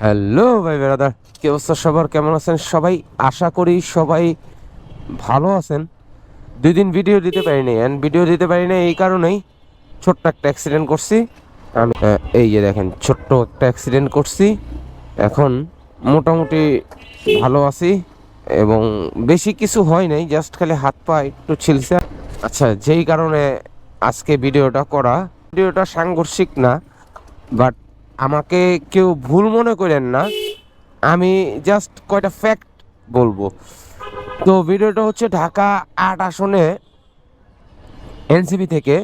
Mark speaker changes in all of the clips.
Speaker 1: Hello ভাই brother, কি অবস্থা সবার? কেমন আছেন সবাই? আশা করি সবাই ভালো আছেন। 2 দিন ভিডিও দিতে পারিনি, ভিডিও দিতে পারিনি এই কারণেই ছোট্ট একটা অ্যাক্সিডেন্ট করছি আমি। এই যে দেখেন, ছোট্ট একটা অ্যাক্সিডেন্ট করছি। এখন মোটামুটি ভালো আছি এবং বেশি কিছু হয় নাই, জাস্ট খালি হাত পা একটু ছিলছে। আচ্ছা, যেই কারণে আজকে ভিডিওটা সাংঘর্ষিক না, বাট আমাকে কেউ ভুল মনে করেন না, আমি জাস্ট কয়টা ফ্যাক্ট বলবো। তো ভিডিওটা হচ্ছে ঢাকা 8 আসনে এনসিপি থেকে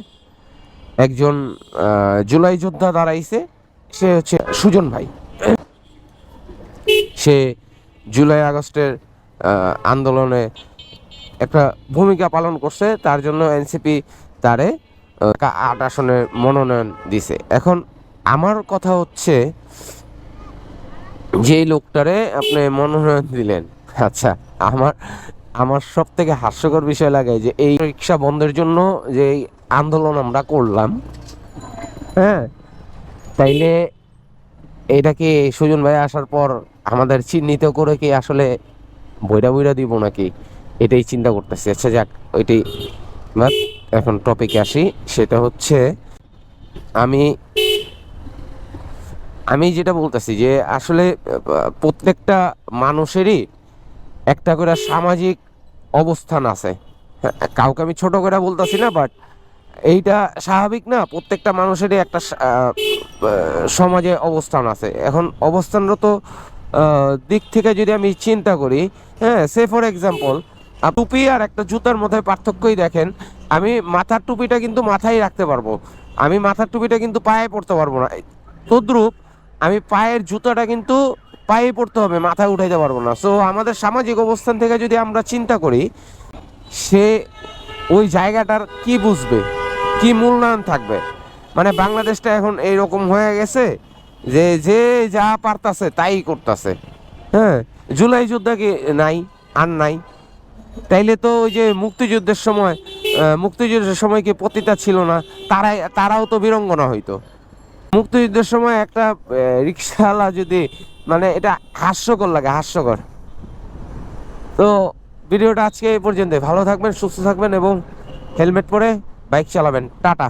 Speaker 1: একজন জুলাই যোদ্ধা দাঁড়াইছে। সে হচ্ছে সুজন ভাই। সে জুলাই আগস্টের আন্দোলনে একটা ভূমিকা পালন করছে, তার জন্য এনসিপি তারে 8 আসনে মনোনয়ন দিছে। এখন আমার কথা হচ্ছে, যেই লোকটারে আপনি মনোনয়ন দিলেন, আচ্ছা, আমার আমার সব থেকে হাস্যকর বিষয় লাগে যে এই রিক্সা বন্ধের জন্য যে এই আন্দোলন আমরা করলাম, হ্যাঁ, তাইলে এটা কি সুজন ভাই আসার পর আমাদের চিহ্নিত করে কি আসলে বইরা বইরা দিব নাকি, এটাই চিন্তা করতেছি। আচ্ছা যাক, ওইটাই বাট এখন টপিকে আসি। সেটা হচ্ছে, আমি আমি যেটা বলতেছি যে আসলে প্রত্যেকটা মানুষেরই একটা করে সামাজিক অবস্থান আছে। হ্যাঁ, কাউকে আমি ছোট করে বলতেছি না, বাট এইটা স্বাভাবিক না, প্রত্যেকটা মানুষেরই একটা সমাজে অবস্থান আছে। এখন অবস্থানরত দিক থেকে যদি আমি চিন্তা করি, হ্যাঁ, সে ফর এক্সাম্পল, টুপি আর একটা জুতার মধ্যে পার্থক্যই দেখেন। আমি মাথার টুপিটা কিন্তু মাথায় রাখতে পারবো, আমি মাথার টুপিটা কিন্তু পায়ে পড়তে পারবো না। তদ্রূপ আমি পায়ের জুতাটা কিন্তু পায়ে পড়তে হবে, মাথায় উঠাইতে পারবো না। সো আমাদের সামাজিক অবস্থান থেকে যদি আমরা চিন্তা করি, সে ওই জায়গাটার কি বুঝবে, কি মূল্যায়ন থাকবে। মানে বাংলাদেশটা এখন এইরকম হয়ে গেছে যে যে যা পারতাছে তাই করতেছে। হ্যাঁ, জুলাই যুদ্ধ কি নাই? আর নাই। তাইলে তো ওই যে মুক্তিযুদ্ধের সময় কি পতিতা ছিল না? তারাও তো বীরঙ্গনা হইতো। মুক্তিযুদ্ধের সময় একটা রিক্সাওয়ালা যদি, মানে এটা হাস্যকর লাগে, হাস্যকর। তো ভিডিওটা আজকে এই পর্যন্ত। ভালো থাকবেন, সুস্থ থাকবেন এবং হেলমেট পরে বাইক চালাবেন। টাটা।